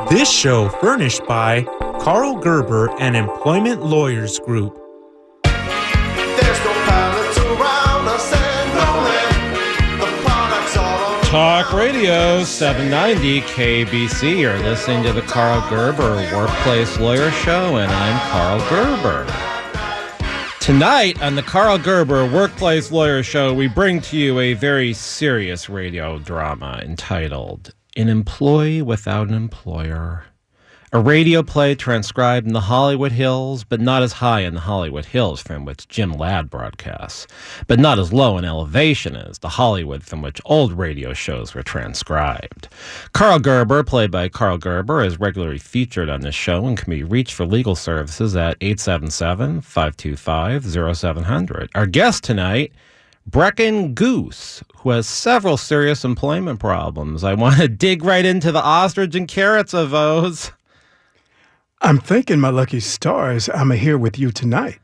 This show furnished by Karl Gerber and Employment Lawyers Group. There's no pallets around us and the products all over. Talk Radio 790 KABC. You're listening to the Karl Gerber Workplace Lawyer Show, and I'm Karl Gerber. Tonight on the Karl Gerber Workplace Lawyer Show, we bring to you a very serious radio drama entitled An Employee Without an Employer. A radio play transcribed in the Hollywood Hills, but not as high in the Hollywood Hills from which Jim Ladd broadcasts, but not as low in elevation as the Hollywood from which old radio shows were transcribed. Karl Gerber, played by Karl Gerber, is regularly featured on this show and can be reached for legal services at 877-525-0700. Our guest tonight, Brendon Goose, who has several serious employment problems. I want to dig right into the ostrich and carrots of those. I'm thinking, my lucky stars, I'm here with you tonight.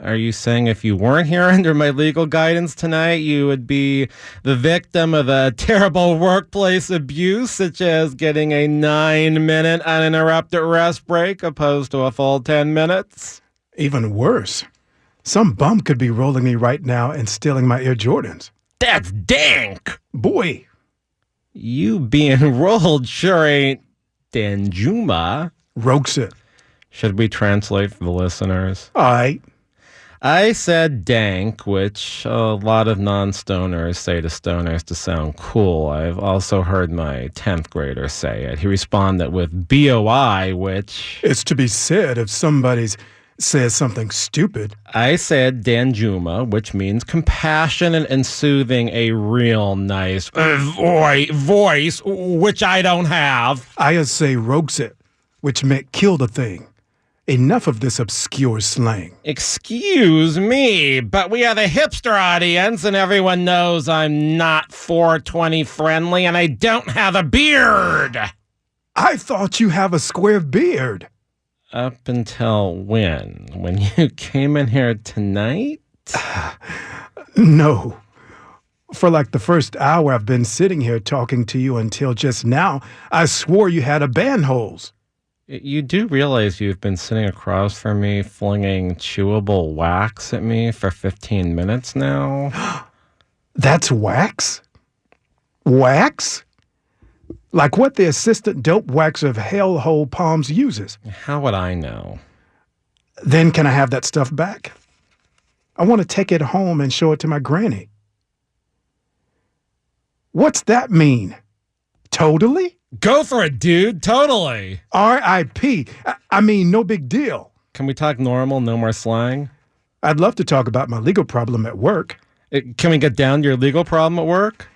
Are you saying if you weren't here under my legal guidance tonight, you would be the victim of a terrible workplace abuse, such as getting a 9-minute uninterrupted rest break opposed to a full 10 minutes? Even worse. Some bum could be rolling me right now and stealing my Air Jordans. That's dank! Boy. You being rolled sure ain't danjuma. Rogues it. Should we translate for the listeners? All right. I said dank, which a lot of non-stoners say to stoners to sound cool. I've also heard my 10th grader say it. He responded with BOI, which... It's to be said if somebody says something stupid. I said danjuma, which means compassionate and soothing, a real nice voice, which I don't have. I say rogues it, which meant kill the thing. Enough of this obscure slang. Excuse me, but we are the hipster audience, and everyone knows I'm not 420 friendly, and I don't have a beard. I thought you have a square beard. Up until when? When you came in here tonight? No. For like the first hour I've been sitting here talking to you until just now, I swore you had a band holes. You do realize you've been sitting across from me flinging chewable wax at me for 15 minutes now? That's wax? Wax? Like what the assistant dope waxer of Hellhole Palms uses. How would I know? Then can I have that stuff back? I want to take it home and show it to my granny. What's that mean? Totally? Go for it, dude. Totally. R.I.P. I mean, no big deal. Can we talk normal, no more slang? I'd love to talk about my legal problem at work. Can we get down to your legal problem at work?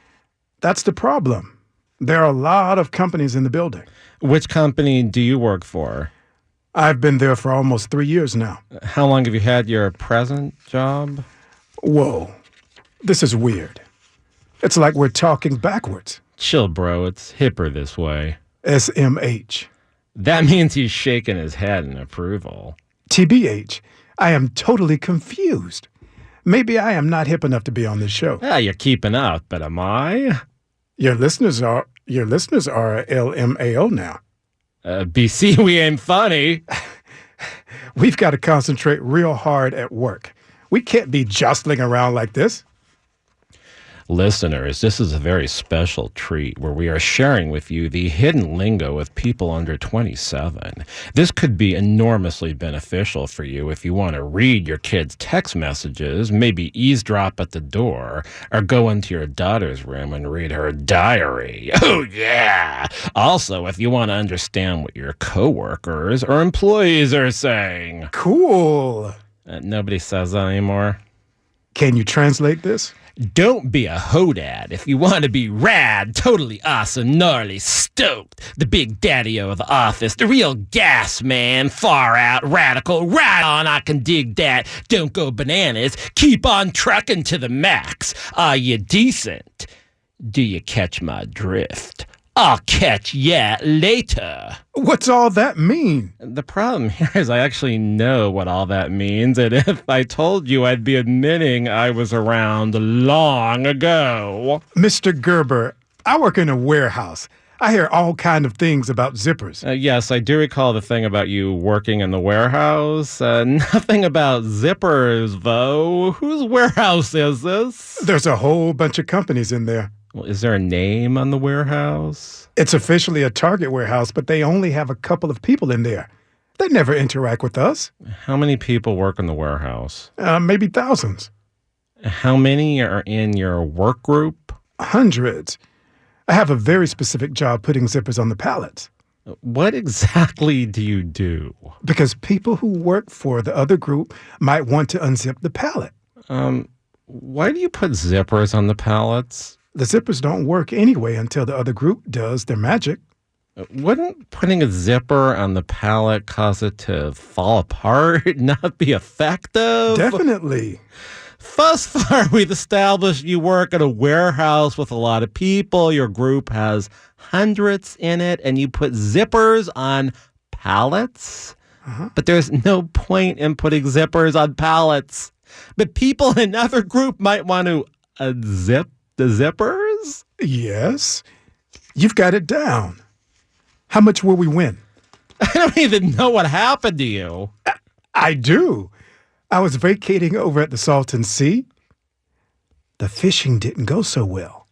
That's the problem. There are a lot of companies in the building. Which company do you work for? I've been there for almost 3 years now. How long have you had your present job? Whoa. This is weird. It's like we're talking backwards. Chill, bro. It's hipper this way. SMH. That means he's shaking his head in approval. TBH. I am totally confused. Maybe I am not hip enough to be on this show. You're keeping up, but am I? Your listeners are LMAO now. BC, we ain't funny. We've got to concentrate real hard at work. We can't be jostling around like this. Listeners, this is a very special treat where we are sharing with you the hidden lingo of people under 27. This could be enormously beneficial for you if you want to read your kids' text messages, maybe eavesdrop at the door, or go into your daughter's room and read her diary. Oh, yeah! Also, if you want to understand what your coworkers or employees are saying. Cool. Nobody says that anymore. Can you translate this? Don't be a hodad if you want to be rad, totally awesome, gnarly, stoked. The big daddy-o of the office, the real gas man, far out, radical, right on, I can dig that. Don't go bananas, keep on trucking to the max. Are you decent? Do you catch my drift? I'll catch ya later. What's all that mean? The problem here is I actually know what all that means, and if I told you, I'd be admitting I was around long ago. Mr. Gerber, I work in a warehouse. I hear all kind of things about zippers. Yes, I do recall the thing about you working in the warehouse. Nothing about zippers, though. Whose warehouse is this? There's a whole bunch of companies in there. Well, is there a name on the warehouse? It's officially a Target warehouse, but they only have a couple of people in there. They never interact with us. How many people work in the warehouse? Maybe thousands. How many are in your work group? Hundreds. I have a very specific job putting zippers on the pallets. What exactly do you do? Because people who work for the other group might want to unzip the pallet. Why do you put zippers on the pallets? The zippers don't work anyway until the other group does their magic. Wouldn't putting a zipper on the pallet cause it to fall apart, not be effective? Definitely. Thus far, we've established you work at a warehouse with a lot of people. Your group has hundreds in it, and you put zippers on pallets. But there's no point in putting zippers on pallets. But people in another group might want to unzip the zippers? Yes. You've got it down. How much will we win? I don't even know what happened to you. I do. I was vacating over at the Salton Sea. The fishing didn't go so well.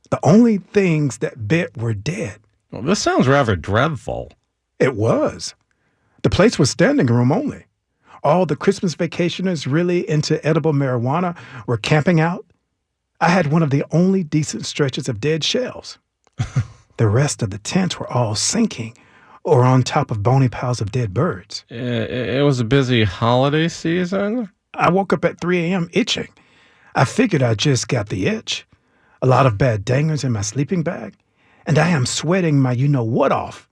The only things that bit were dead. Well, this sounds rather dreadful. It was. The place was standing room only. All the Christmas vacationers really into edible marijuana were camping out. I had one of the only decent stretches of dead shells. The rest of the tents were all sinking or on top of bony piles of dead birds. It was a busy holiday season? I woke up at 3 a.m. itching. I figured I just got the itch. A lot of bad dangers in my sleeping bag, and I am sweating my you-know-what off.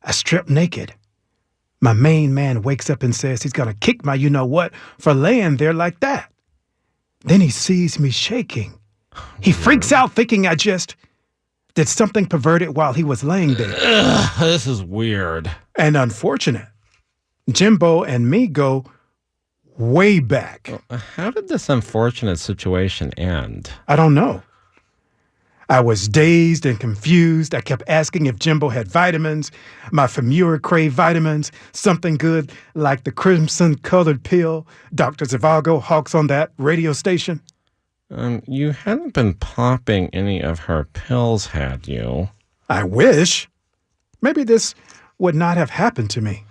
I strip naked. My main man wakes up and says he's going to kick my you-know-what for laying there like that. Then he sees me shaking. He freaks out thinking I just did something perverted while he was laying there. This is weird. And unfortunate. Jimbo and me go way back. How did this unfortunate situation end? I don't know. I was dazed and confused. I kept asking if Jimbo had vitamins, my Femura Crave vitamins, something good like the crimson-colored pill Dr. Zhivago hawks on that radio station. You hadn't been popping any of her pills, had you? I wish. Maybe this would not have happened to me.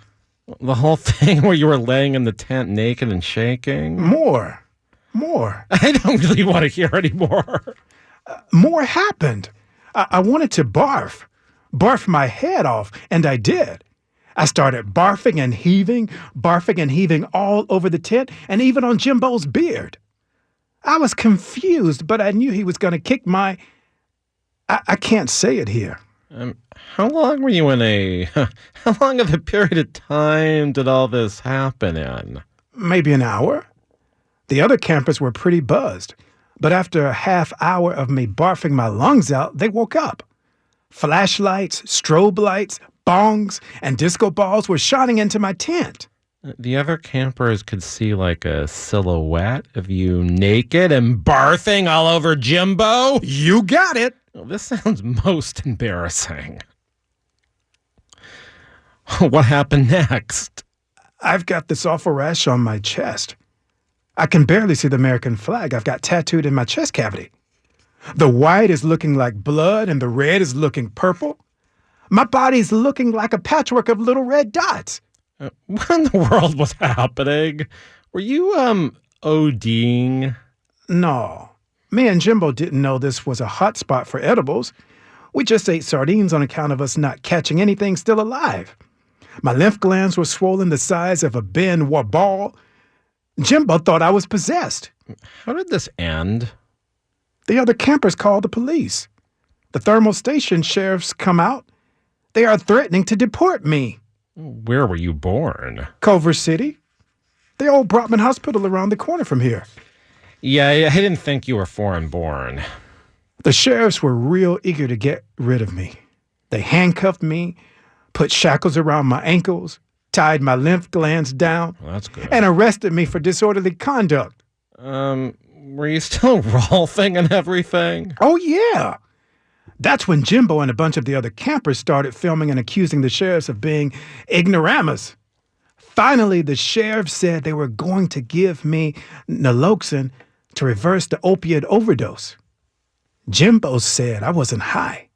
The whole thing where you were laying in the tent naked and shaking? More. I don't really want to hear anymore. More happened. I wanted to barf my head off, and I did. I started barfing and heaving all over the tent and even on Jimbo's beard. I was confused, but I knew he was going to kick my... I can't say it here. How long were you in how long of a period of time did all this happen in? Maybe an hour. The other campers were pretty buzzed, but after a half hour of me barfing my lungs out, they woke up. Flashlights, strobe lights, bongs, and disco balls were shining into my tent. The other campers could see like a silhouette of you naked and barfing all over Jimbo? You got it. Well, this sounds most embarrassing. What happened next? I've got this awful rash on my chest. I can barely see the American flag I've got tattooed in my chest cavity. The white is looking like blood and the red is looking purple. My body's looking like a patchwork of little red dots. What in the world was happening? Were you, ODing? No. Me and Jimbo didn't know this was a hot spot for edibles. We just ate sardines on account of us not catching anything still alive. My lymph glands were swollen the size of a Ben Wa ball. Jimbo thought I was possessed. How did this end? The other campers called the police. The thermal station sheriffs come out. They are threatening to deport me. Where were you born? Culver City. The old Brotman Hospital around the corner from here. Yeah, I didn't think you were foreign born. The sheriffs were real eager to get rid of me. They handcuffed me, put shackles around my ankles, tied my lymph glands down, Well, that's good. and arrested me for disorderly conduct. Were you still rolfing and everything? Oh, yeah. That's when Jimbo and a bunch of the other campers started filming and accusing the sheriffs of being ignoramus. Finally, the sheriff said they were going to give me naloxone to reverse the opiate overdose. Jimbo said I wasn't high.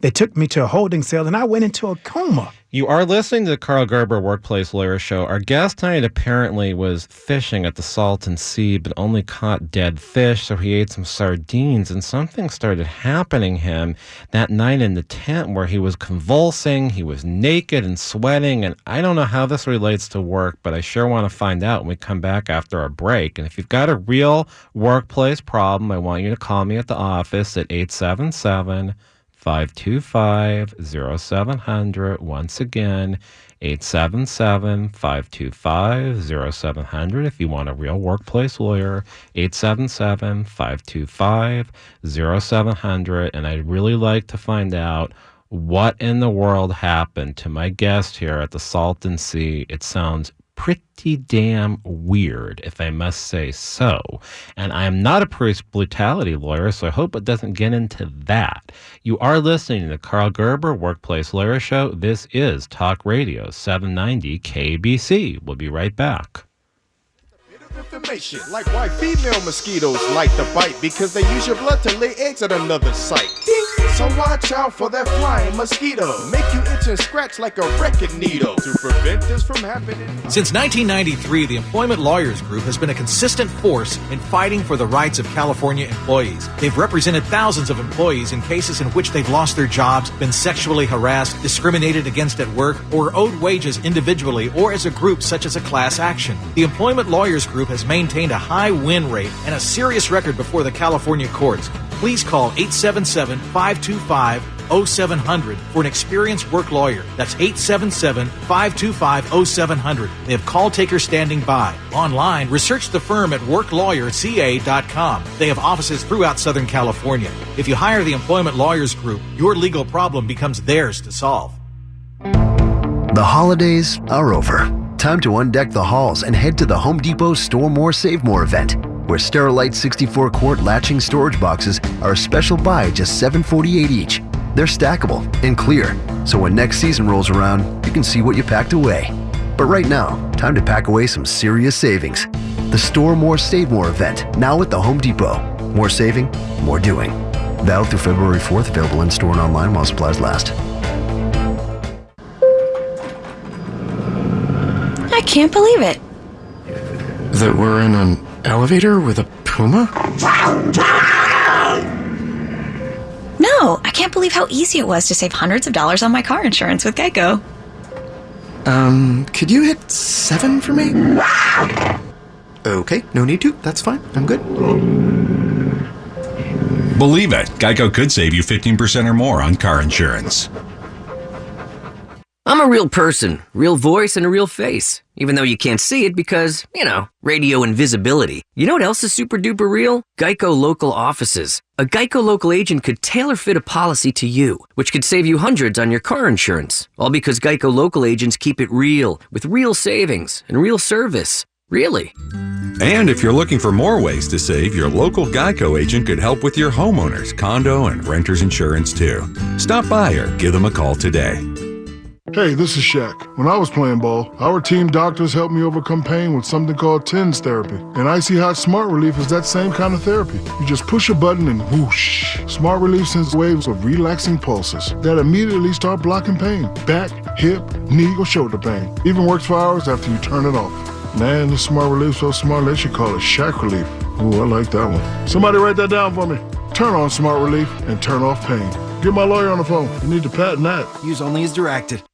They took me to a holding cell and I went into a coma. You are listening to the Karl Gerber Workplace Lawyer Show. Our guest tonight apparently was fishing at the Salton Sea, but only caught dead fish, so he ate some sardines, and something started happening to him that night in the tent where he was convulsing, he was naked and sweating, and I don't know how this relates to work, but I sure want to find out when we come back after our break. And if you've got a real workplace problem, I want you to call me at the office at 877-525-0700. Once again, 877-525-0700. If you want a real workplace lawyer, 877-525-0700. And I'd really like to find out what in the world happened to my guest here at the Salton Sea. It sounds pretty damn weird, if I must say so. And I am not a police brutality lawyer, so I hope it doesn't get into that. You are listening to the Karl Gerber Workplace Lawyer Show. This is Talk Radio 790 KABC. We'll be right back. Information like why female mosquitoes like to bite because they use your blood to lay eggs at another site. Ding! So watch out for that flying mosquito. Make you itch and scratch like a wrecking needle. To prevent this from happening. Since 1993, the Employment Lawyers Group has been a consistent force in fighting for the rights of California employees. They've represented thousands of employees in cases in which they've lost their jobs, been sexually harassed, discriminated against at work, or owed wages individually or as a group such as a class action. The Employment Lawyers Group has maintained a high win rate and a serious record before the California courts. Please call 877-525-0700 for an experienced work lawyer. That's 877-525-0700. They have call takers standing by. Online, research the firm at worklawyerca.com. They have offices throughout Southern California. If you hire the Employment Lawyers Group, your legal problem becomes theirs to solve. The holidays are over. Time to undeck the halls and head to the Home Depot Store More Save More event, where Sterilite 64-quart latching storage boxes are a special buy at just $7.48 each. They're stackable and clear, so when next season rolls around, you can see what you packed away. But right now, time to pack away some serious savings. The Store More Save More event, now at the Home Depot. More saving, more doing. Valid through February 4th, available in-store and online while supplies last. I can't believe it. That we're in an elevator with a puma? No, I can't believe how easy it was to save hundreds of dollars on my car insurance with Geico. Could you hit 7 for me? Okay, no need to. That's fine. I'm good. Believe it, Geico could save you 15% or more on car insurance. I'm a real person, real voice, and a real face. Even though you can't see it because, radio invisibility. You know what else is super duper real? Geico local offices. A Geico local agent could tailor fit a policy to you, which could save you hundreds on your car insurance. All because Geico local agents keep it real, with real savings and real service. Really. And if you're looking for more ways to save, your local Geico agent could help with your homeowners, condo, and renter's insurance too. Stop by or give them a call today. Hey, this is Shaq. When I was playing ball, our team doctors helped me overcome pain with something called TENS therapy. And Icy Hot Smart Relief is that same kind of therapy. You just push a button and whoosh. Smart Relief sends waves of relaxing pulses that immediately start blocking pain. Back, hip, knee, or shoulder pain. Even works for hours after you turn it off. Man, this Smart Relief so smart they should call it Shaq Relief. Ooh, I like that one. Somebody write that down for me. Turn on Smart Relief and turn off pain. Get my lawyer on the phone. You need to patent that. Use only as directed.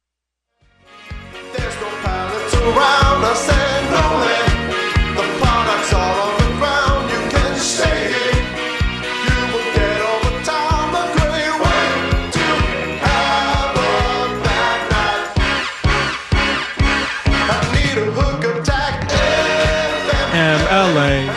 Around us and only the products all on the ground. You can stay here. You will get over time a great way to have a bad night. I need a hook attack. MLA,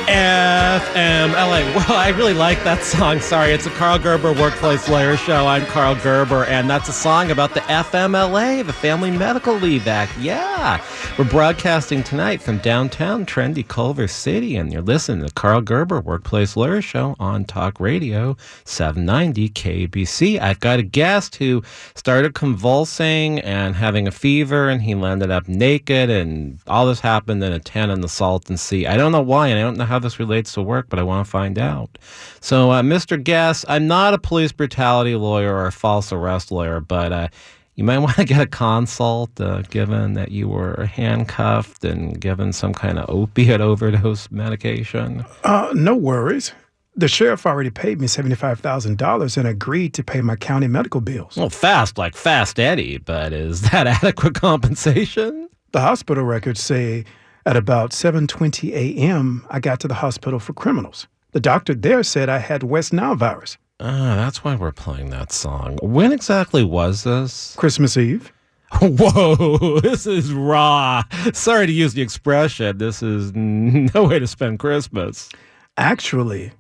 FM FMLA. Well, I really like that song. Sorry, it's a Karl Gerber Workplace Lawyer Show. I'm Karl Gerber, and that's a song about the FMLA, the Family Medical Leave Act. Yeah. We're broadcasting tonight from downtown trendy Culver City, and you're listening to Karl Gerber Workplace Lawyer Show on Talk Radio 790 KABC. I've got a guest who started convulsing and having a fever, and he landed up naked, and all this happened in a tent in the Salton Sea. I don't know why, and I don't know how this relates to work, but I want to find out. So, Mr. Guest, I'm not a police brutality lawyer or a false arrest lawyer, but you might want to get a consult, given that you were handcuffed and given some kind of opiate overdose medication. No worries. The sheriff already paid me $75,000 and agreed to pay my county medical bills. Well, fast like Fast Eddie, but is that adequate compensation? The hospital records say at about 7:20 a.m., I got to the hospital for criminals. The doctor there said I had West Nile Virus. That's why we're playing that song. When exactly was this? Christmas Eve. Whoa, this is raw. Sorry to use the expression. This is no way to spend Christmas. Actually,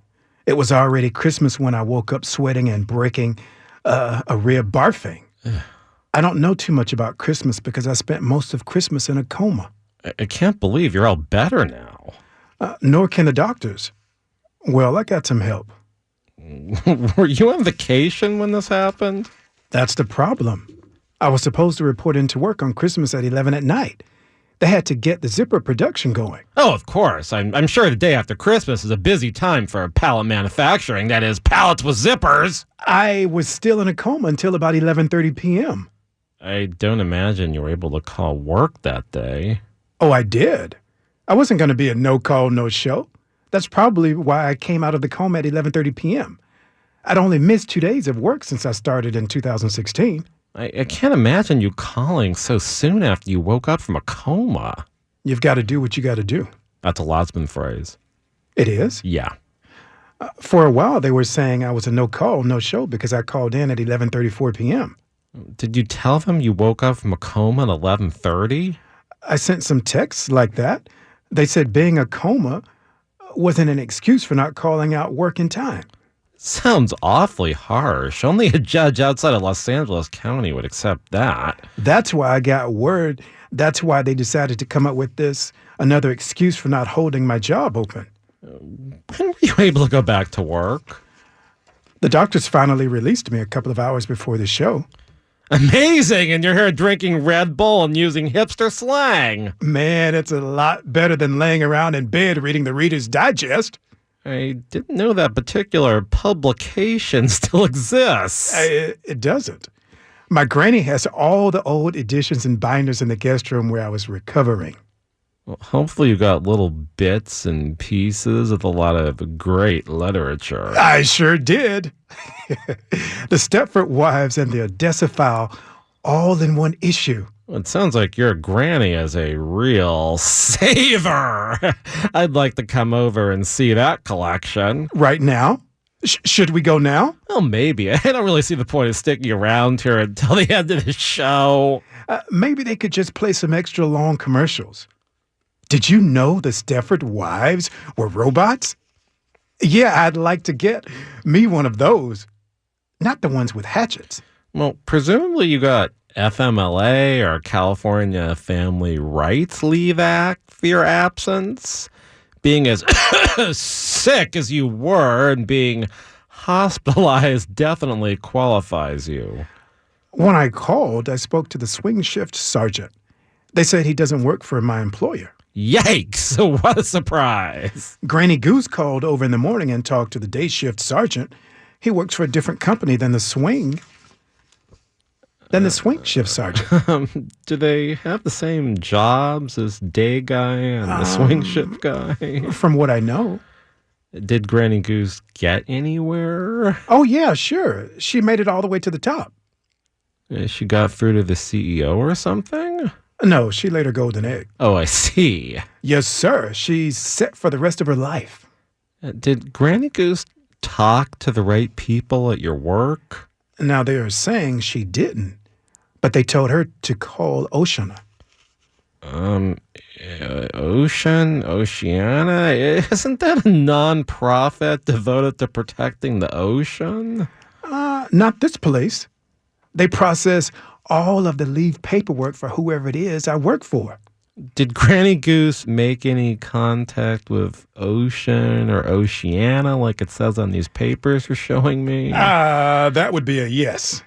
it was already Christmas when I woke up sweating and breaking a rib barfing. I don't know too much about Christmas because I spent most of Christmas in a coma. I can't believe you're all better now. Nor can the doctors. Well, I got some help. Were you on vacation when this happened? That's the problem. I was supposed to report into work on Christmas at 11 at night. They had to get the zipper production going. Oh, of course. I'm sure the day after Christmas is a busy time for pallet manufacturing. That is, pallets with zippers. I was still in a coma until about 11:30 p.m. I don't imagine you were able to call work that day. Oh, I did. I wasn't going to be a no-call, no-show. That's probably why I came out of the coma at 11:30 p.m. I'd only missed 2 days of work since I started in 2016. I can't imagine you calling so soon after you woke up from a coma. You've got to do what you got to do. That's a Lotsman phrase. It is? Yeah. For a while, they were saying I was a no-call, no-show because I called in at 11:34 p.m. Did you tell them you woke up from a coma at 11:30? I sent some texts like that. They said being a coma wasn't an excuse for not calling out work in time. Sounds awfully harsh. Only a judge outside of Los Angeles County would accept that. That's why I got word. That's why they decided to come up with this, another excuse for not holding my job open. When were you able to go back to work? The doctors finally released me a couple of hours before the show. Amazing! And you're here drinking Red Bull and using hipster slang. Man, it's a lot better than laying around in bed reading the Reader's Digest. I didn't know that particular publication still exists. It doesn't. My granny has all the old editions and binders in the guest room where I was recovering. Well, hopefully you got little bits and pieces of a lot of great literature. I sure did. The Stepford Wives and the Odessa File all in one issue. Well, it sounds like your granny is a real saver. I'd like to come over and see that collection. Right now? Should we go now? Well, maybe. I don't really see the point of sticking around here until the end of the show. Maybe they could just play some extra long commercials. Did you know the Stepford Wives were robots? Yeah, I'd like to get me one of those. Not the ones with hatchets. Well, presumably you got FMLA or California Family Rights Leave Act for your absence. Being as sick as you were and being hospitalized definitely qualifies you. When I called, I spoke to the swing shift sergeant. They said he doesn't work for my employer. Yikes! What a surprise. Granny Goose called over in the morning and talked to the day shift sergeant. He works for a different company than the swing shift sergeant. Do they have the same jobs as day guy and the swing shift guy? From what I know. Did Granny Goose get anywhere? Oh, yeah, sure. She made it all the way to the top. She got through to the CEO or something? No, she laid her golden egg. Oh, I see. Yes, sir. She's set for the rest of her life. Did Granny Goose talk to the right people at your work? Now, they are saying she didn't, but they told her to call Oceana. Oceana? Isn't that a non-profit devoted to protecting the ocean? Not this place. They process all of the leave paperwork for whoever it is I work for. Did Granny Goose make any contact with Ocean or Oceana like it says on these papers you're showing me? That would be a yes.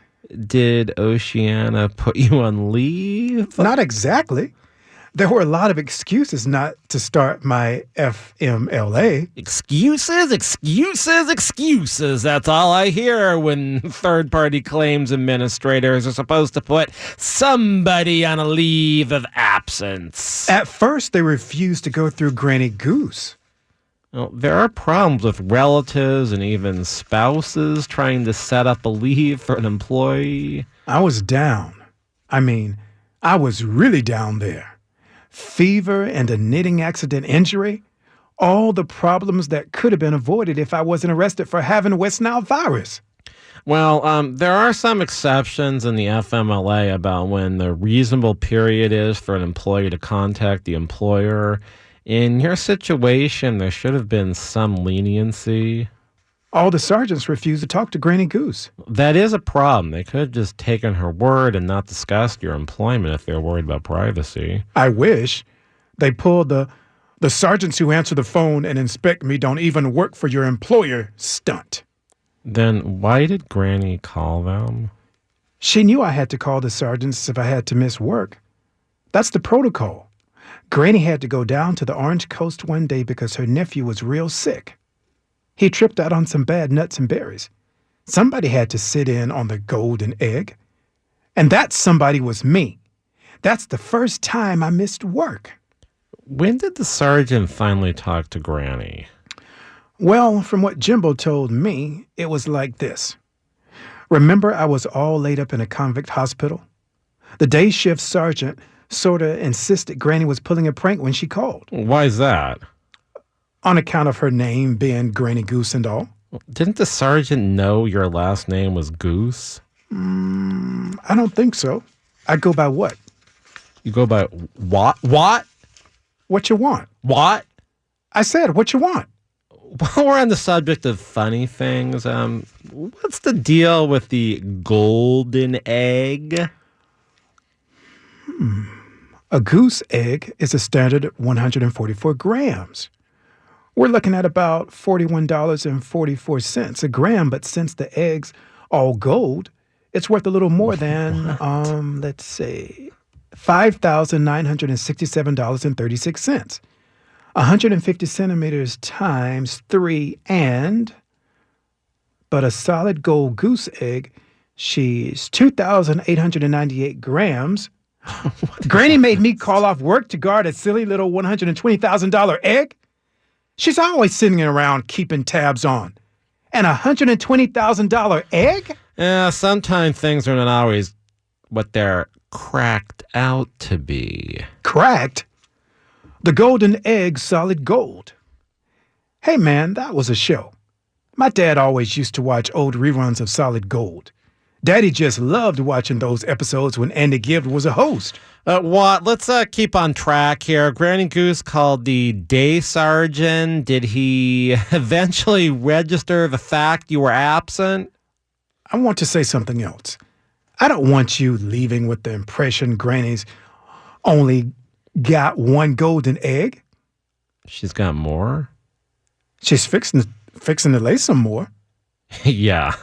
Did Oceana put you on leave? Not exactly. There were a lot of excuses not to start my FMLA. Excuses, excuses, excuses. That's all I hear when third-party claims administrators are supposed to put somebody on a leave of absence. At first, they refused to go through Granny Goose. Well, there are problems with relatives and even spouses trying to set up a leave for an employee. I was down. I was really down there. Fever and a knitting accident injury, all the problems that could have been avoided if I wasn't arrested for having West Nile Virus. Well, there are some exceptions in the FMLA about when the reasonable period is for an employee to contact the employer. In your situation, there should have been some leniency. All the sergeants refused to talk to Granny Goose. That is a problem. They could have just taken her word and not discussed your employment if they were worried about privacy. I wish. They pulled the sergeants who answer the phone and inspect me don't even work for your employer stunt. Then why did Granny call them? She knew I had to call the sergeants if I had to miss work. That's the protocol. Granny had to go down to the Orange Coast one day because her nephew was real sick. He tripped out on some bad nuts and berries. Somebody had to sit in on the golden egg. And that somebody was me. That's the first time I missed work. When did the sergeant finally talk to Granny? Well, from what Jimbo told me, it was like this. Remember, I was all laid up in a convict hospital? The day shift sergeant sort of insisted Granny was pulling a prank when she called. Why is that? On account of her name being Granny Goose and all. Didn't the sergeant know your last name was Goose? I don't think so. I go by what? You go by what? What? What you want? What? I said, what you want? While we're on the subject of funny things, what's the deal with the golden egg? A goose egg is a standard 144 grams. We're looking at about $41.44 a gram, but since the egg's all gold, it's worth a little more than, let's say, $5,967.36. 150 centimeters times 3 but a solid gold goose egg, she's 2,898 grams. Granny made me call off work to guard a silly little $120,000 egg? She's always sitting around keeping tabs on. And a $120,000 egg? Yeah, sometimes things are not always what they're cracked out to be. Cracked? The golden egg, solid gold. Hey, man, that was a show. My dad always used to watch old reruns of Solid Gold. Daddy just loved watching those episodes when Andy Gibb was a host. What? Let's keep on track here. Granny Goose called the day sergeant. Did he eventually register the fact you were absent? I want to say something else. I don't want you leaving with the impression Granny's only got one golden egg. She's got more? She's fixing to lay some more. Yeah.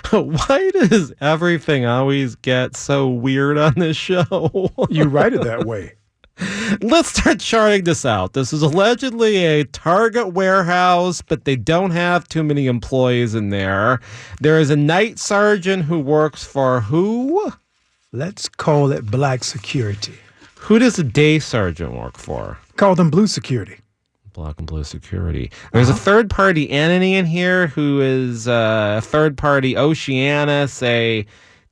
Why does everything always get so weird on this show? You write it that way. Let's start charting this out. This is allegedly a Target warehouse, but they don't have too many employees in there. There is a night sergeant who works for who? Let's call it Black Security. Who does a day sergeant work for? Call them Blue Security. Black and Blue Security. There's a third-party entity in here who is a third-party Oceana. Say,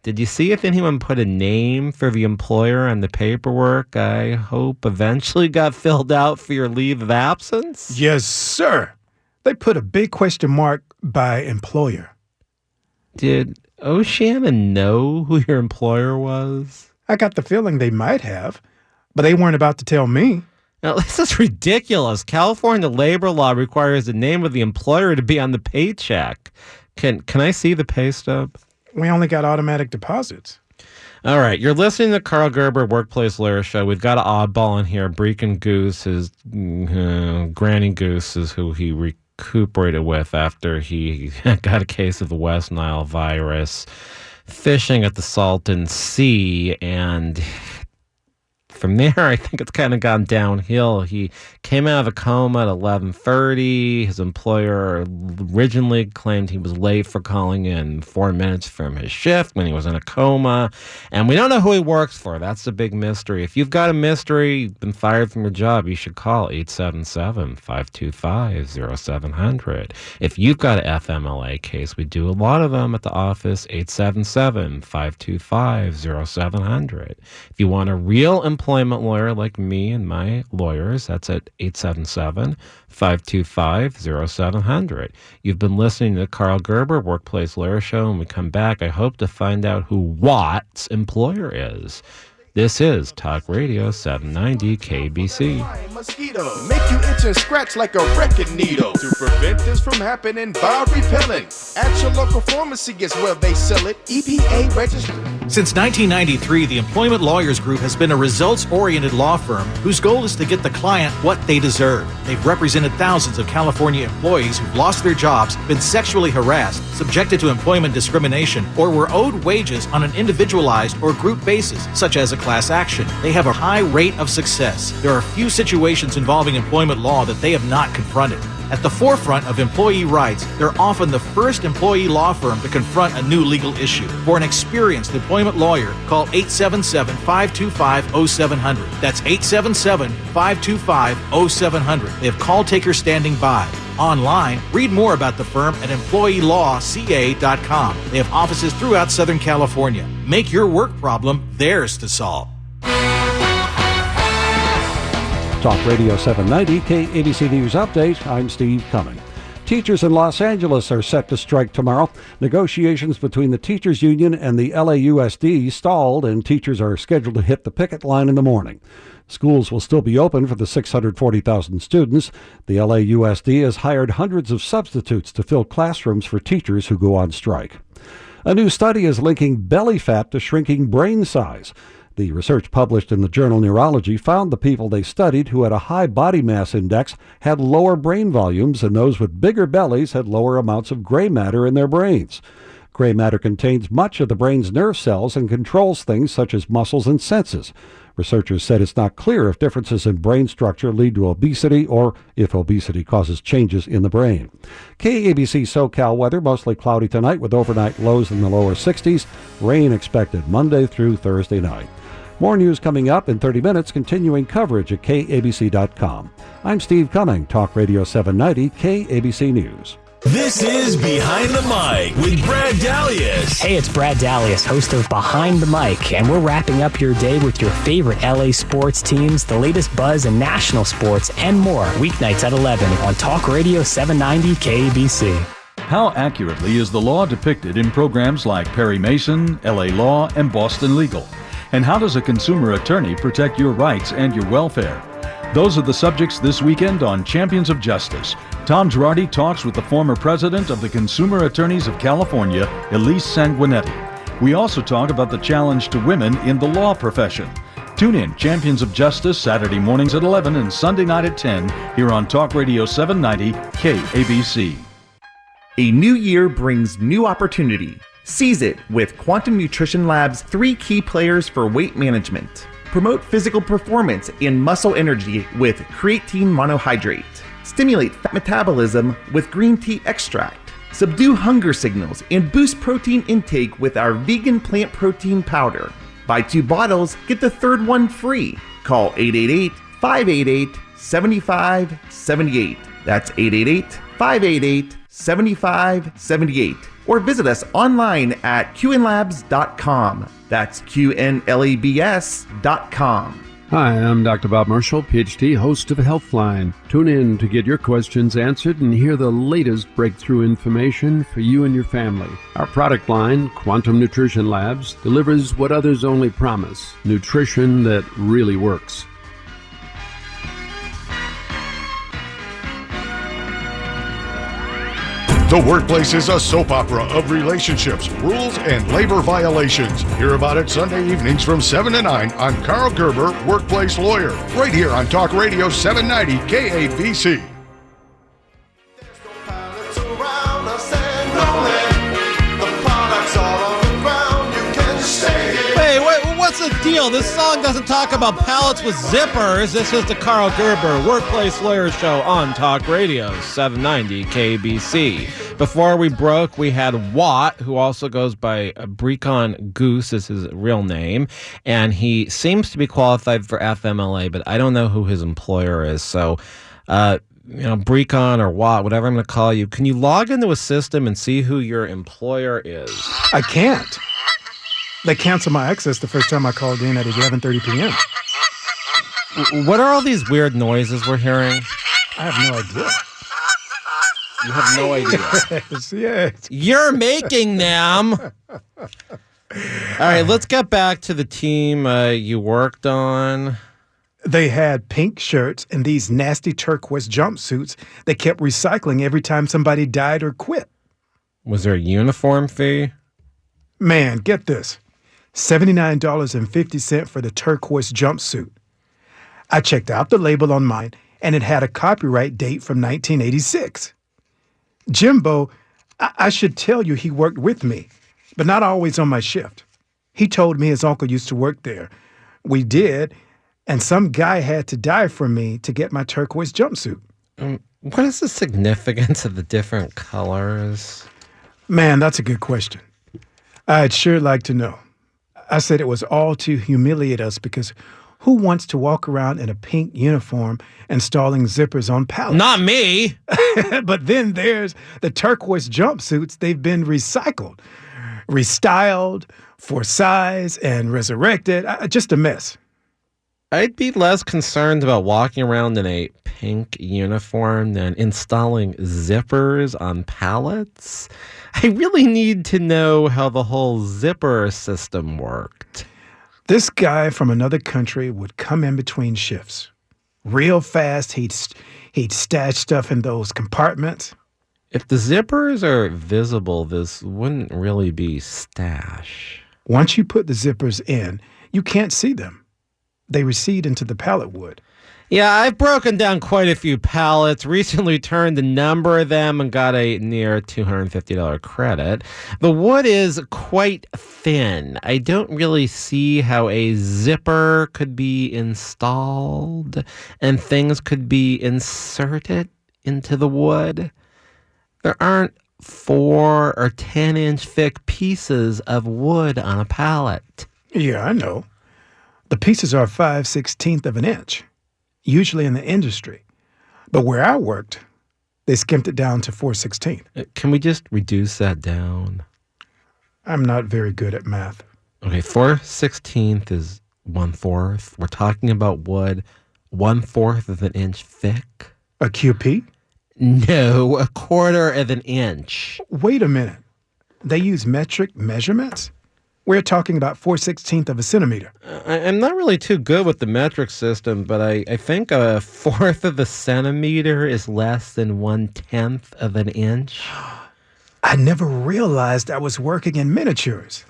did you see if anyone put a name for the employer on the paperwork I hope eventually got filled out for your leave of absence? Yes, sir. They put a big question mark by employer. Did Oceana know who your employer was? I got the feeling they might have, but they weren't about to tell me. Now, this is ridiculous. California labor law requires the name of the employer to be on the paycheck. Can I see the pay stub? We only got automatic deposits. All right, you're listening to Karl Gerber Workplace Lawyer Show. We've got an oddball in here. Brendon Goose, his Granny Goose is who he recuperated with after he got a case of the West Nile virus, fishing at the Salton Sea, and from there, I think it's kind of gone downhill. He came out of a coma at 11:30. His employer originally claimed he was late for calling in 4 minutes from his shift when he was in a coma. And we don't know who he works for. That's the big mystery. If you've got a mystery, you've been fired from your job, you should call 877-525-0700. If you've got an FMLA case, we do a lot of them at the office, 877-525-0700. If you want a real employment lawyer like me and my lawyers, that's at 877-525-0700. You've been listening to the Karl Gerber Workplace Lawyer Show. When we come back, I hope to find out who Watt's employer is. This is Talk Radio 790 KBC. Mosquito make you itch and scratch like a wrecking needle. To prevent this from happening, buy repellent at your local pharmacy is where they sell it. EPA registered. Since 1993, the Employment Lawyers Group has been a results-oriented law firm whose goal is to get the client what they deserve. They've represented thousands of California employees who've lost their jobs, been sexually harassed, subjected to employment discrimination, or were owed wages on an individualized or group basis, such as a class action. They have a high rate of success. There are few situations involving employment law that they have not confronted. At the forefront of employee rights, they're often the first employee law firm to confront a new legal issue. For an experienced employment lawyer, call 877-525-0700. That's 877-525-0700. They have call takers standing by. Online, read more about the firm at employeelawca.com. They have offices throughout Southern California. Make your work problem theirs to solve. Talk Radio 790, KABC News Update. I'm Steve Cumming. Teachers in Los Angeles are set to strike tomorrow. Negotiations between the teachers union and the LAUSD stalled, and teachers are scheduled to hit the picket line in the morning. Schools will still be open for the 640,000 students. The LAUSD has hired hundreds of substitutes to fill classrooms for teachers who go on strike. A new study is linking belly fat to shrinking brain size. The research published in the journal Neurology found the people they studied who had a high body mass index had lower brain volumes, and those with bigger bellies had lower amounts of gray matter in their brains. Gray matter contains much of the brain's nerve cells and controls things such as muscles and senses. Researchers said it's not clear if differences in brain structure lead to obesity or if obesity causes changes in the brain. KABC SoCal weather, mostly cloudy tonight with overnight lows in the lower 60s. Rain expected Monday through Thursday night. More news coming up in 30 minutes, continuing coverage at KABC.com. I'm Steve Cumming, Talk Radio 790, KABC News. This is Behind the Mic with Brad Dalius. Hey, it's Brad Dalius, host of Behind the Mic, and we're wrapping up your day with your favorite LA sports teams, the latest buzz in national sports, and more, weeknights at 11 on Talk Radio 790 KABC. How accurately is the law depicted in programs like Perry Mason, LA Law, and Boston Legal? And how does a consumer attorney protect your rights and your welfare? Those are the subjects this weekend on Champions of Justice. Tom Girardi talks with the former president of the Consumer Attorneys of California, Elise Sanguinetti. We also talk about the challenge to women in the law profession. Tune in Champions of Justice Saturday mornings at 11 and Sunday night at 10 here on Talk Radio 790 KABC. A new year brings new opportunity. Seize it with Quantum Nutrition Lab's 3 key players for weight management. Promote physical performance and muscle energy with creatine monohydrate. Stimulate fat metabolism with green tea extract. Subdue hunger signals and boost protein intake with our vegan plant protein powder. Buy 2 bottles, get the 3rd one free. Call 888-588-7578. That's 888-588-7578. Or visit us online at qnlabs.com. That's QNLABS.com. Hi, I'm Dr. Bob Marshall, PhD, host of Healthline. Tune in to get your questions answered and hear the latest breakthrough information for you and your family. Our product line, Quantum Nutrition Labs, delivers what others only promise, nutrition that really works. The workplace is a soap opera of relationships, rules, and labor violations. Hear about it Sunday evenings from 7 to 9 on Karl Gerber, Workplace Lawyer, right here on Talk Radio 790 KABC. What's the deal? This song doesn't talk about pallets with zippers. This is the Karl Gerber Workplace Lawyer Show on Talk Radio 790 KBC. Before we broke, we had Watt, who also goes by Brendon Goose is his real name, and he seems to be qualified for FMLA, but I don't know who his employer is. So, Brendon or Watt, whatever I'm going to call you, can you log into a system and see who your employer is? I can't. They canceled my access the first time I called in at 11:30 p.m. What are all these weird noises we're hearing? I have no idea. You have no idea. Yes. You're making them. All right, let's get back to the team you worked on. They had pink shirts and these nasty turquoise jumpsuits they kept recycling every time somebody died or quit. Was there a uniform fee? Man, get this. $79.50 for the turquoise jumpsuit. I checked out the label on mine, and it had a copyright date from 1986. Jimbo, I should tell you he worked with me, but not always on my shift. He told me his uncle used to work there. We did, and some guy had to die for me to get my turquoise jumpsuit. What is the significance of the different colors? Man, that's a good question. I'd sure like to know. I said it was all to humiliate us because who wants to walk around in a pink uniform installing zippers on pallets? Not me! But then there's the turquoise jumpsuits. They've been recycled, restyled, for size, and resurrected. Just a mess. I'd be less concerned about walking around in a pink uniform than installing zippers on pallets. I really need to know how the whole zipper system worked. This guy from another country would come in between shifts. Real fast, he'd stash stuff in those compartments. If the zippers are visible, this wouldn't really be stash. Once you put the zippers in, you can't see them. They recede into the pallet wood. Yeah, I've broken down quite a few pallets, recently turned a number of them and got a near $250 credit. The wood is quite thin. I don't really see how a zipper could be installed and things could be inserted into the wood. There aren't 4 or 10-inch thick pieces of wood on a pallet. Yeah, I know. The pieces are 5/16 of an inch, usually in the industry. But where I worked, they skimped it down to 4/16. Can we just reduce that down? I'm not very good at math. Okay, 4/16 is 1/4. We're talking about wood 1/4 of an inch thick. A QP? No, 1/4 of an inch. Wait a minute. They use metric measurements? We're talking about 4/16 of a centimeter. I'm not really too good with the metric system, but I think 1/4 of a centimeter is less than 1/10 of an inch. I never realized I was working in miniatures.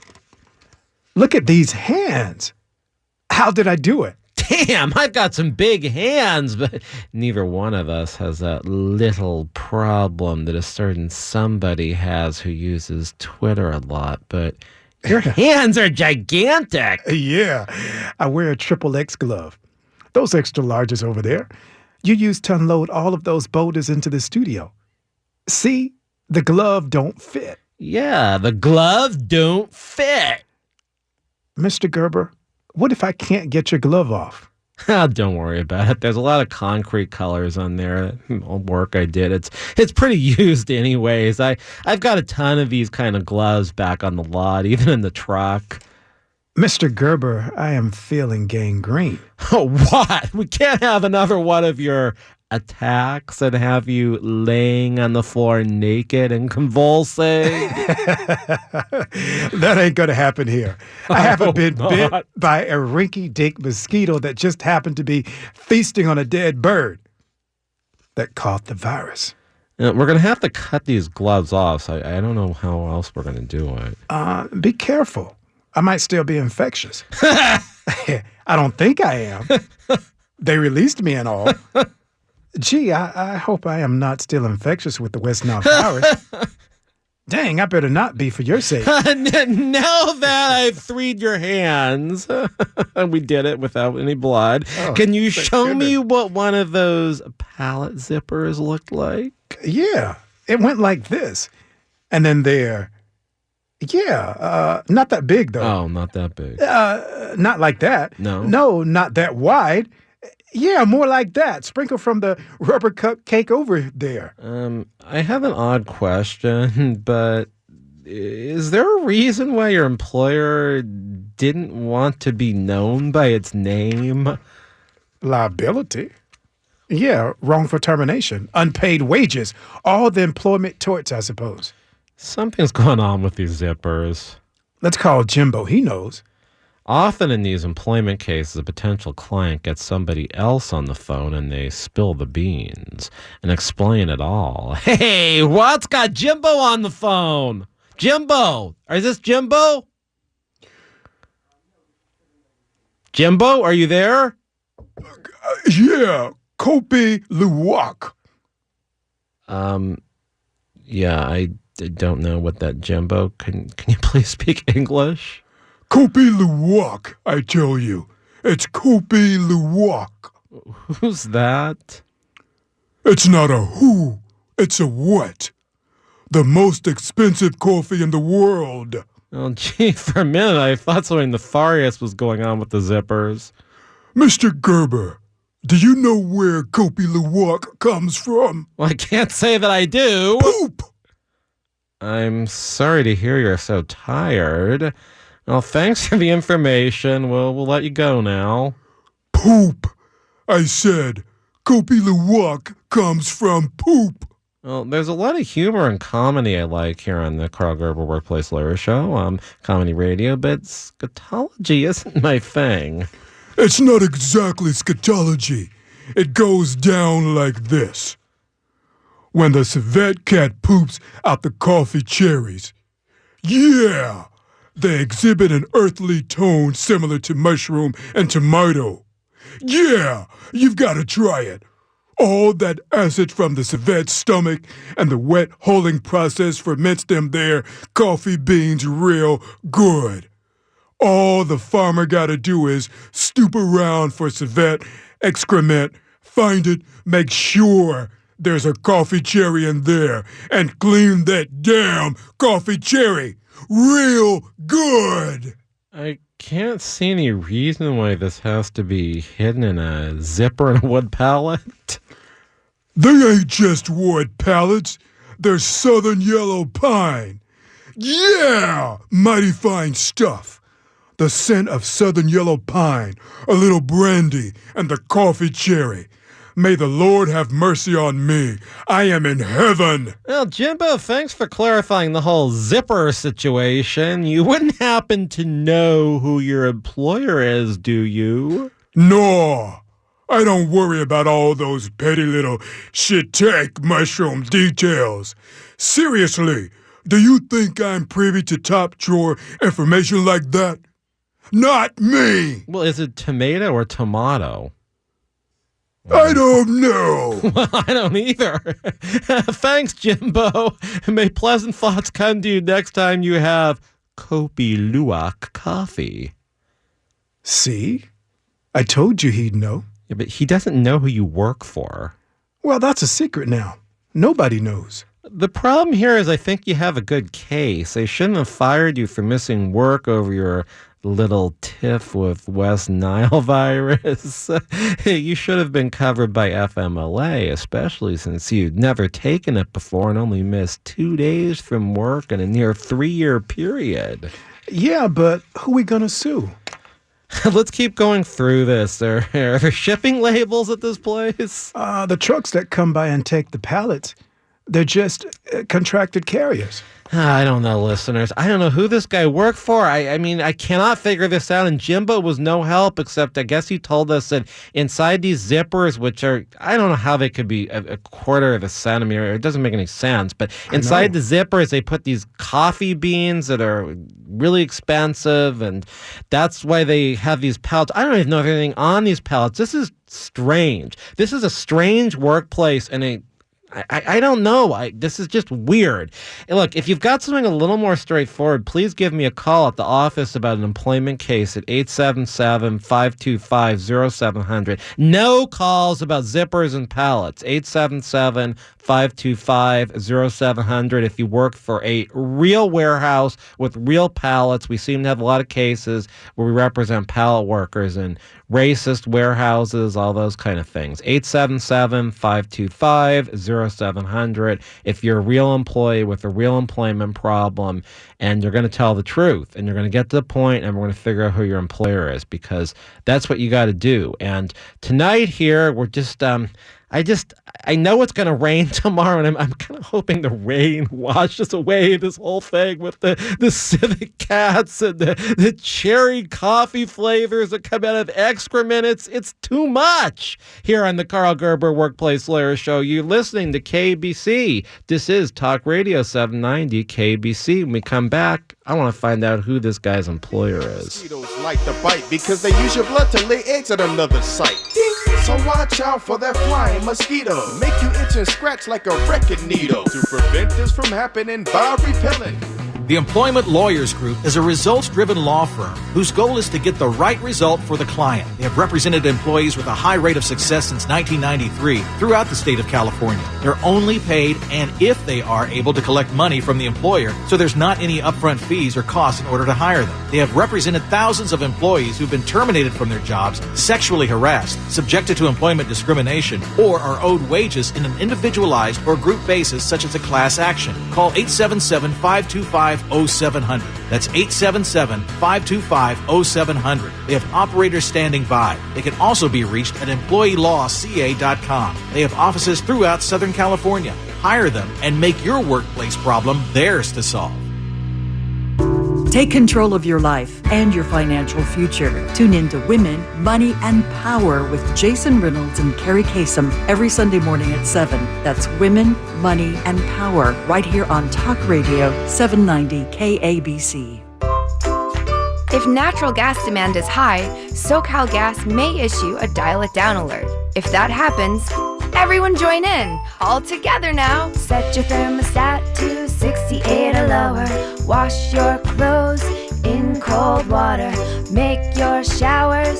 Look at these hands. How did I do it? Damn, I've got some big hands, but neither one of us has that little problem that a certain somebody has who uses Twitter a lot, but your hands are gigantic. Yeah, I wear a XXX glove. Those extra larges over there. You used to unload all of those boulders into the studio. See, the glove don't fit. Yeah, the glove don't fit. Mr. Gerber, what if I can't get your glove off? Don't worry about it. There's a lot of concrete colors on there. Work I did. It's pretty used anyways. I've got a ton of these kind of gloves back on the lot, even in the truck. Mr. Gerber, I am feeling gangrene. Oh, what? We can't have another one of your attacks and have you laying on the floor naked and convulsing. That ain't gonna happen here. I haven't been bit by a rinky-dink mosquito that just happened to be feasting on a dead bird that caught the virus. We're going to have to cut these gloves off, so I don't know how else we're going to do it. Be careful. I might still be infectious. I don't think I am. They released me and all. Gee, I hope I am not still infectious with the West Nile Virus. Dang, I better not be for your sake. Now that I've freed your hands, we did it without any blood. Oh, Can you show me what one of those pallet zippers looked like? Yeah, it went like this. And then there. Yeah, not that big, though. Oh, not that big. Not like that. No? No, not that wide. Yeah, more like that. Sprinkle from the rubber cup cake over there. I have an odd question, but is there a reason why your employer didn't want to be known by its name? Liability? Yeah, wrongful termination, unpaid wages, all the employment torts, I suppose. Something's going on with these zippers. Let's call Jimbo. He knows. Often in these employment cases, a potential client gets somebody else on the phone and they spill the beans and explain it all. Hey, what's got Jimbo on the phone? Jimbo! Is this Jimbo? Jimbo, are you there? Yeah, Kopi Luwak. Yeah, I don't know what that Jimbo. Can you please speak English? Kopi Luwak, I tell you. It's Kopi Luwak. Who's that? It's not a who, it's a what. The most expensive coffee in the world. Oh, gee, for a minute I thought something nefarious was going on with the zippers. Mr. Gerber, do you know where Kopi Luwak comes from? Well, I can't say that I do. Poop! I'm sorry to hear you're so tired. Well, thanks for the information. We'll let you go now. Poop! I said, Kopi Luwak comes from poop. Well, there's a lot of humor and comedy I like here on the Karl Gerber Workplace Lawyer Show, comedy radio, but scatology isn't my thing. It's not exactly scatology. It goes down like this. When the civet cat poops out the coffee cherries, yeah, they exhibit an earthly tone similar to mushroom and tomato. Yeah, you've got to try it. All that acid from the civet's stomach and the wet hulling process ferments them their coffee beans real good. All the farmer got to do is stoop around for civet excrement, find it, make sure there's a coffee cherry in there, and clean that damn coffee cherry real good. I can't see any reason why this has to be hidden in a zipper and a wood pallet. They ain't just wood pallets. They're southern yellow pine. Yeah, mighty fine stuff. The scent of southern yellow pine, a little brandy, and the coffee cherry. May the Lord have mercy on me. I am in heaven. Well, Jimbo, thanks for clarifying the whole zipper situation. You wouldn't happen to know who your employer is, do you? No, I don't worry about all those petty little shit-take mushroom details. Seriously, do you think I'm privy to top-drawer information like that? Not me! Well, is it tomato or tomato? I don't know. Well, I don't either. Thanks, Jimbo. May pleasant thoughts come to you next time you have Kopi Luwak coffee. See? I told you he'd know. Yeah, but he doesn't know who you work for. Well, that's a secret now. Nobody knows. The problem here is I think you have a good case. They shouldn't have fired you for missing work over your little tiff with West Nile Virus. You should have been covered by FMLA, especially since you'd never taken it before and only missed 2 days from work in a near 3-year period. Yeah, but who are we gonna sue? Let's keep going through this. Are there shipping labels at this place? The trucks that come by and take the pallets, They're just contracted carriers. I don't know, listeners. I don't know who this guy worked for. I mean, I cannot figure this out. And Jimbo was no help, except I guess he told us that inside these zippers, which are, I don't know how they could be a quarter of a centimeter. It doesn't make any sense. But inside the zippers, they put these coffee beans that are really expensive. And that's why they have these pallets. I don't even know if anything on these pallets. This is strange. This is a strange workplace, and I don't know. This is just weird. And look, if you've got something a little more straightforward, please give me a call at the office about an employment case at 877-525-0700. No calls about zippers and pallets. 877-525-0700. If you work for a real warehouse with real pallets, we seem to have a lot of cases where we represent pallet workers and racist warehouses, all those kind of things. 877-525-0700. If you're a real employee with a real employment problem and you're going to tell the truth and you're going to get to the point and we're going to figure out who your employer is, because that's what you got to do. And tonight here, we're just I know it's going to rain tomorrow, and I'm kind of hoping the rain washes away this whole thing with the civet cats and the cherry coffee flavors that come out of excrement. It's too much here on the Karl Gerber Workplace Lawyer Show. You're listening to KABC. This is Talk Radio 790 KABC. When we come back, I want to find out who this guy's employer is. Mosquitoes like to bite because they use your blood to lay eggs at another site. So watch out for that flying mosquito. Make you itch and scratch like a wrecking needle. To prevent this from happening by repelling. The Employment Lawyers Group is a results-driven law firm whose goal is to get the right result for the client. They have represented employees with a high rate of success since 1993 throughout the state of California. They're only paid and if they are able to collect money from the employer, so there's not any upfront fees or costs in order to hire them. They have represented thousands of employees who've been terminated from their jobs, sexually harassed, subjected to employment discrimination, or are owed wages in an individualized or group basis such as a class action. Call 877-525-0700. That's 877-525-0700. They have operators standing by. They can also be reached at employeelawca.com. They have offices throughout Southern California. Hire them and make your workplace problem theirs to solve. Take control of your life and your financial future. Tune in to Women, Money, and Power with Jason Reynolds and Carrie Kasem every Sunday morning at 7. That's Women, Money, and Power right here on Talk Radio 790 KABC. If natural gas demand is high, SoCal Gas may issue a dial it down alert. If that happens, everyone join in. All together now. Set your thermostat to 68 or lower. Wash your clothes in cold water. Make your showers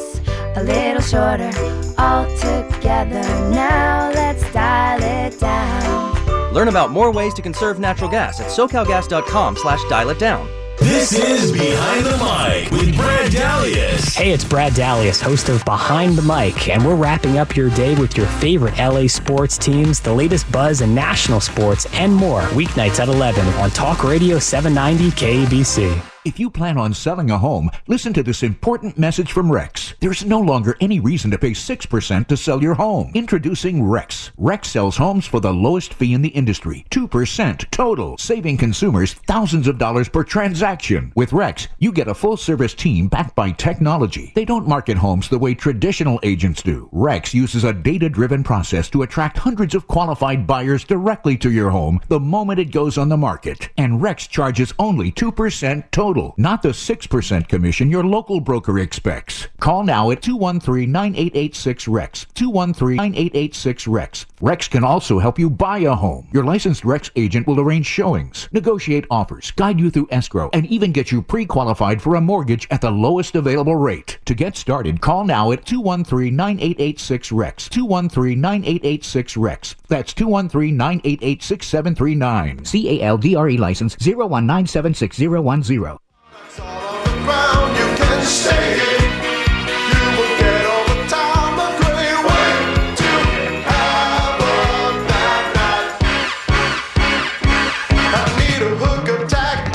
a little shorter. All together now, let's dial it down. Learn about more ways to conserve natural gas at SoCalGas.com/dial-it-down. This is Behind the Mic with Brad Dalius. Hey, it's Brad Dalius, host of Behind the Mic, and we're wrapping up your day with your favorite LA sports teams, the latest buzz in national sports, and more, weeknights at 11 on Talk Radio 790 KABC. If you plan on selling a home, listen to this important message from Rex. There's no longer any reason to pay 6% to sell your home. Introducing Rex. Rex sells homes for the lowest fee in the industry, 2% total, saving consumers thousands of dollars per transaction. With Rex, you get a full-service team backed by technology. They don't market homes the way traditional agents do. Rex uses a data-driven process to attract hundreds of qualified buyers directly to your home the moment it goes on the market. And Rex charges only 2% total. Not the 6% commission your local broker expects. Call now at 213-9886-REX. 213-9886-REX. Rex can also help you buy a home. Your licensed Rex agent will arrange showings, negotiate offers, guide you through escrow, and even get you pre-qualified for a mortgage at the lowest available rate. To get started, call now at 213-9886-REX. 213-9886-REX. That's 213-988-6739. CALDRE license 019761010. You can stay in. You will get all the time. A great way to have a bad night. I need a hookup tag.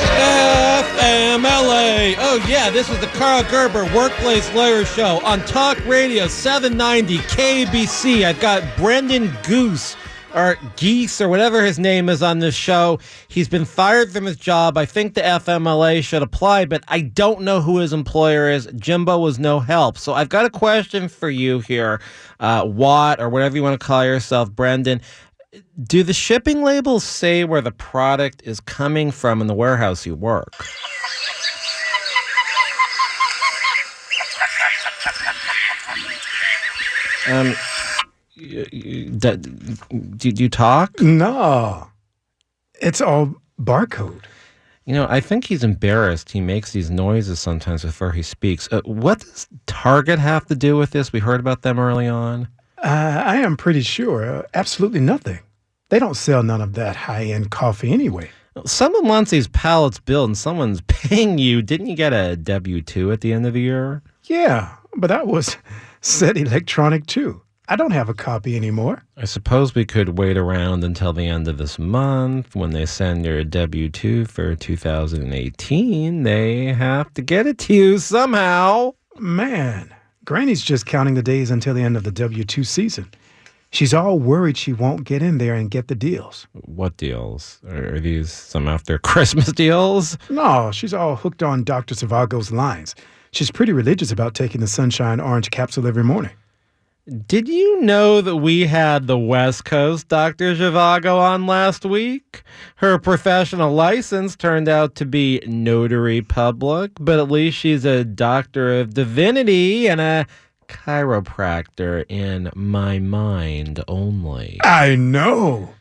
FMLA. Oh yeah, this is the Karl Gerber Workplace Lawyer Show on Talk Radio 790 KABC. I've got Brendon Goose or Geese or whatever his name is on this show. He's been fired from his job. I think the FMLA should apply, but I don't know who his employer is. Jimbo was no help. So I've got a question for you here, Watt, or whatever you want to call yourself, Brendon. Do the shipping labels say where the product is coming from in the warehouse you work? Do you talk? No. It's all barcode. You know, I think he's embarrassed. He makes these noises sometimes before he speaks. What does Target have to do with this? We heard about them early on. I am pretty sure. Absolutely nothing. They don't sell none of that high-end coffee anyway. Someone wants these pallets built and someone's paying you. Didn't you get a W-2 at the end of the year? Yeah, but that was said electronic too. I don't have a copy anymore. I suppose we could wait around until the end of this month when they send your W-2 for 2018. They have to get it to you somehow. Man, Granny's just counting the days until the end of the W-2 season. She's all worried she won't get in there and get the deals. What deals? Are these some after Christmas deals? No, she's all hooked on Dr. Zhivago's lines. She's pretty religious about taking the Sunshine Orange capsule every morning. Did you know that we had the West Coast Dr. Zhivago on last week? Her professional license turned out to be notary public, but at least she's a doctor of divinity and a chiropractor in my mind only. I know.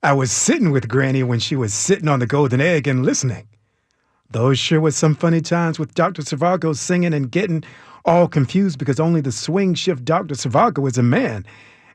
I was sitting with Granny when she was sitting on the golden egg and listening. Those sure was some funny times with Dr. Zhivago singing and getting all confused because only the swing shift Dr. Zhivago is a man.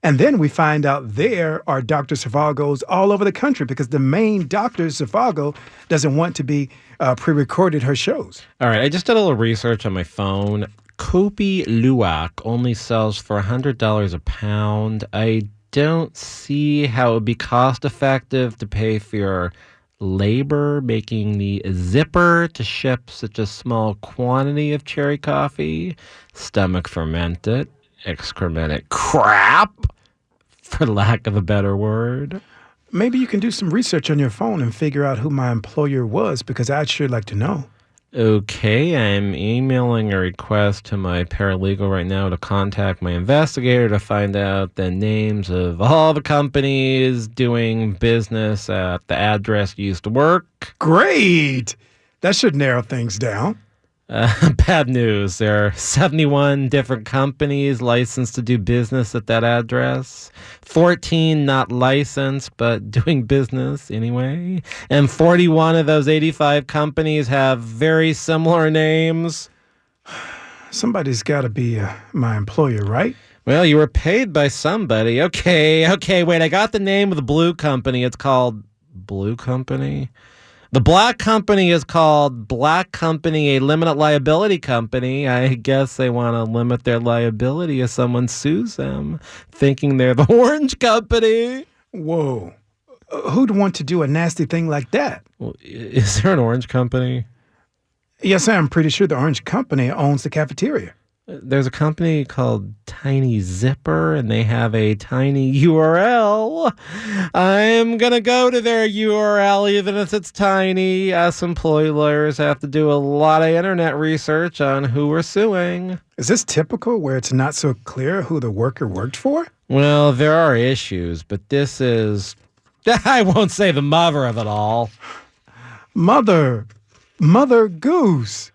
And then we find out there are Dr. Zhivagos all over the country because the main Dr. Zhivago doesn't want to be pre-recorded her shows. All right, I just did a little research on my phone. Kopi Luwak only sells for $100 a pound. I don't see how it would be cost-effective to pay for your labor making the zipper to ship such a small quantity of cherry coffee, stomach fermented, excremented crap, for lack of a better word. Maybe you can do some research on your phone and figure out who my employer was, because I'd sure like to know. Okay, I'm emailing a request to my paralegal right now to contact my investigator to find out the names of all the companies doing business at the address you used to work. Great! That should narrow things down. Bad news. There are 71 different companies licensed to do business at that address. 14 not licensed, but doing business anyway. And 41 of those 85 companies have very similar names. Somebody's got to be my employer, right? Well, you were paid by somebody. Okay, wait. I got the name of the blue company. It's called Blue Company. The black company is called Black Company, a limited liability company. I guess they want to limit their liability if someone sues them, thinking they're the orange company. Whoa. Who'd want to do a nasty thing like that? Well, is there an orange company? Yes, I'm pretty sure the orange company owns the cafeteria. There's a company called Tiny Zipper, and they have a tiny URL. I'm going to go to their URL, even if it's tiny. Us employee lawyers have to do a lot of internet research on who we're suing. Is this typical, where it's not so clear who the worker worked for? Well, there are issues, but this is, I won't say the mother of it all. Mother Goose.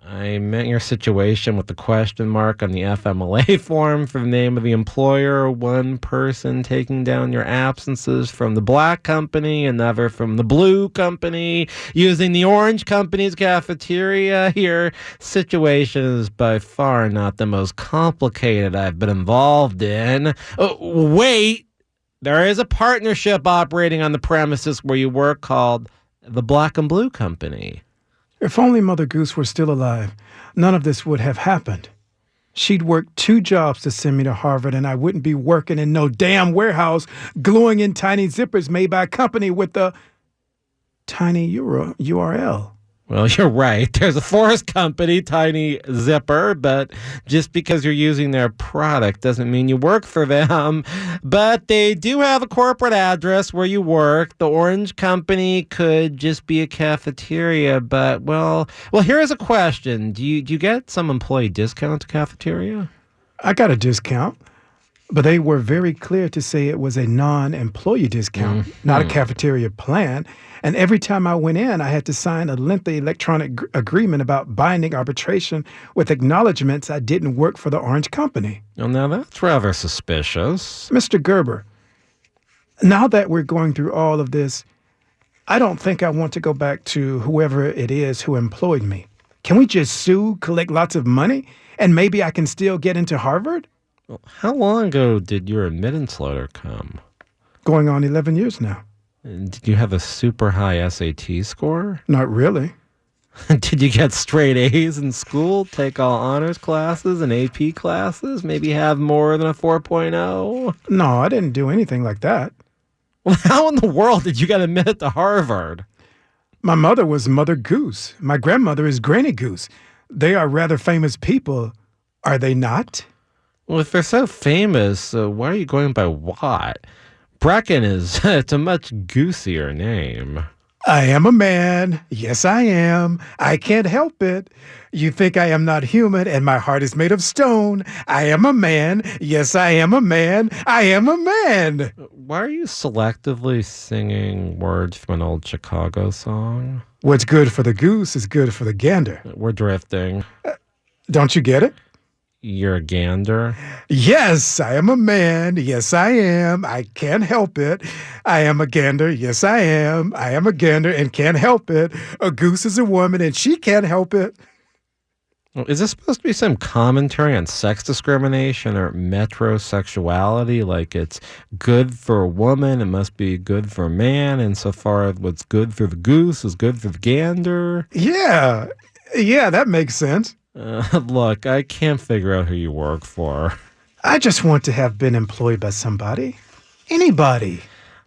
I meant your situation with the question mark on the FMLA form for the name of the employer, one person taking down your absences from the black company, another from the blue company, using the orange company's cafeteria. Your situation is by far not the most complicated I've been involved in. Wait, there is a partnership operating on the premises where you work called the Black and Blue Company. If only Mother Goose were still alive, none of this would have happened. She'd worked 2 jobs to send me to Harvard, and I wouldn't be working in no damn warehouse gluing in tiny zippers made by a company with a tiny URL. Well, you're right. There's a Forest Company, tiny zipper, but just because you're using their product doesn't mean you work for them. But they do have a corporate address where you work. The Orange Company could just be a cafeteria, but, well, here's a question. Do you get some employee discount at the cafeteria? I got a discount, but they were very clear to say it was a non-employee discount, not a cafeteria plan. And every time I went in, I had to sign a lengthy electronic agreement about binding arbitration with acknowledgments I didn't work for the Orange Company. Well, now that's rather suspicious. Mr. Gerber, now that we're going through all of this, I don't think I want to go back to whoever it is who employed me. Can we just sue, collect lots of money, and maybe I can still get into Harvard? Well, how long ago did your admittance letter come? Going on 11 years now. Did you have a super high SAT score? Not really. Did you get straight A's in school, take all honors classes and AP classes, maybe have more than a 4.0? No, I didn't do anything like that. Well, how in the world did you get admitted to Harvard? My mother was Mother Goose. My grandmother is Granny Goose. They are rather famous people, are they not? Well, if they're so famous, why are you going by Watt? Brecken it's a much goosier name. I am a man. Yes, I am. I can't help it. You think I am not human and my heart is made of stone. I am a man. Yes, I am a man. I am a man. Why are you selectively singing words from an old Chicago song? What's good for the goose is good for the gander. We're drifting. Don't you get it? You're a gander? Yes, I am a man. Yes, I am. I can't help it. I am a gander. Yes, I am. I am a gander and can't help it. A goose is a woman and she can't help it. Well, is this supposed to be some commentary on sex discrimination or metrosexuality? Like it's good for a woman, it must be good for a man, insofar as what's good for the goose is good for the gander? Yeah, that makes sense. Look, I can't figure out who you work for. I just want to have been employed by somebody. Anybody.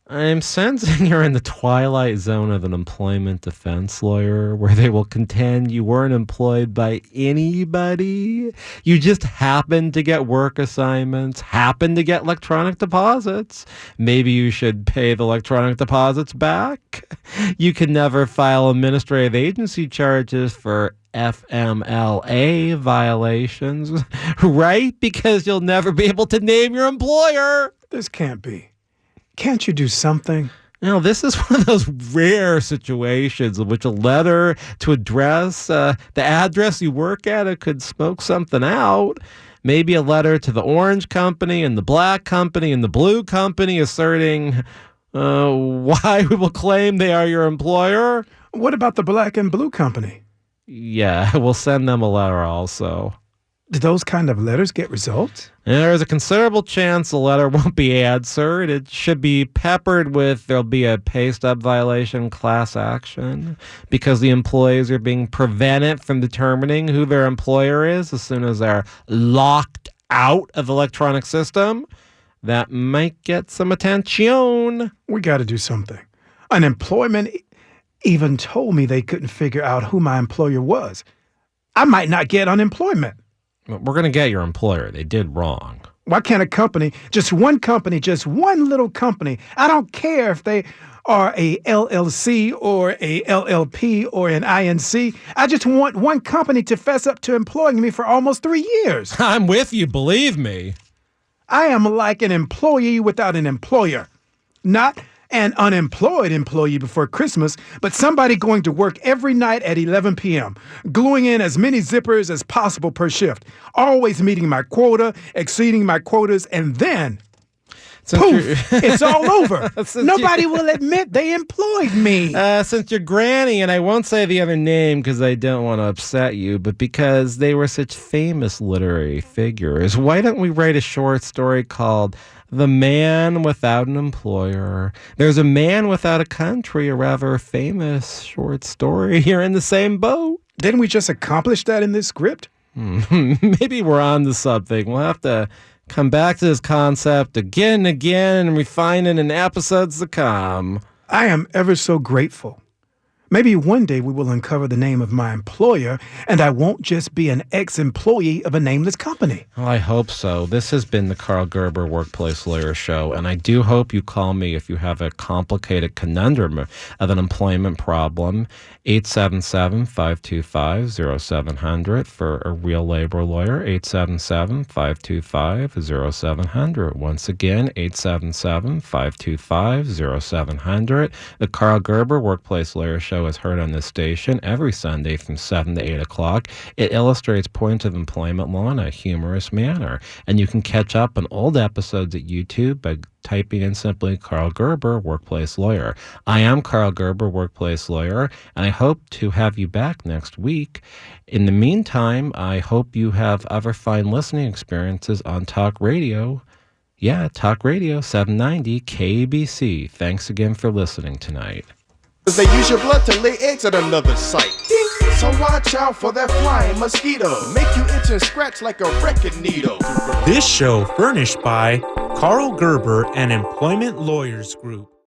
I'm sensing you're in the twilight zone of an employment defense lawyer where they will contend you weren't employed by anybody. You just happened to get work assignments, happened to get electronic deposits. Maybe you should pay the electronic deposits back. You can never file administrative agency charges for FMLA violations, right? Because you'll never be able to name your employer. This can't be. Can't you do something? No, this is one of those rare situations in which a letter to address the address you work at, it could smoke something out. Maybe a letter to the Orange Company and the Black Company and the Blue Company asserting why we will claim they are your employer. What about the Black and Blue Company? Yeah, we'll send them a letter also. Do those kind of letters get results? There's a considerable chance the letter won't be answered. It should be peppered with there'll be a pay stub violation class action because the employees are being prevented from determining who their employer is as soon as they're locked out of the electronic system. That might get some attention. We got to do something. Unemployment even told me they couldn't figure out who my employer was. I might not get unemployment. We're going to get your employer. They did wrong. Why can't a company, just one little company, I don't care if they are a LLC or a LLP or an INC, I just want one company to fess up to employing me for almost 3 years. I'm with you, believe me. I am like an employee without an employer. Not an unemployed employee before Christmas, but somebody going to work every night at 11 p.m., gluing in as many zippers as possible per shift, always meeting my quota, exceeding my quotas, and then, poof, it's all over. Nobody will admit they employed me. Since your granny, and I won't say the other name because I don't want to upset you, but because they were such famous literary figures, why don't we write a short story called The Man Without an Employer? There's a man without a country, a rather famous short story. You're in the same boat. Didn't we just accomplish that in this script? Maybe we're on to something. We'll have to come back to this concept again and again and refine it in episodes to come. I am ever so grateful. Maybe one day we will uncover the name of my employer, and I won't just be an ex-employee of a nameless company. Well, I hope so. This has been the Karl Gerber Workplace Lawyer Show, and I do hope you call me if you have a complicated conundrum of an employment problem. 877-525-0700 for a real labor lawyer. 877-525-0700. Once again, 877-525-0700. The Karl Gerber Workplace Lawyer Show is heard on this station every Sunday from 7 to 8 o'clock. It illustrates points of employment law in a humorous manner. And you can catch up on old episodes at YouTube by typing in simply Karl Gerber, Workplace Lawyer. I am Karl Gerber, Workplace Lawyer, and I hope to have you back next week. In the meantime, I hope you have other fine listening experiences on Talk Radio. Yeah, Talk Radio 790 KABC. Thanks again for listening tonight. They use your blood to lay eggs at another site. Ding. So watch out for that flying mosquito. Make you itch and scratch like a wrecking needle. This show furnished by Karl Gerber and Employment Lawyers Group.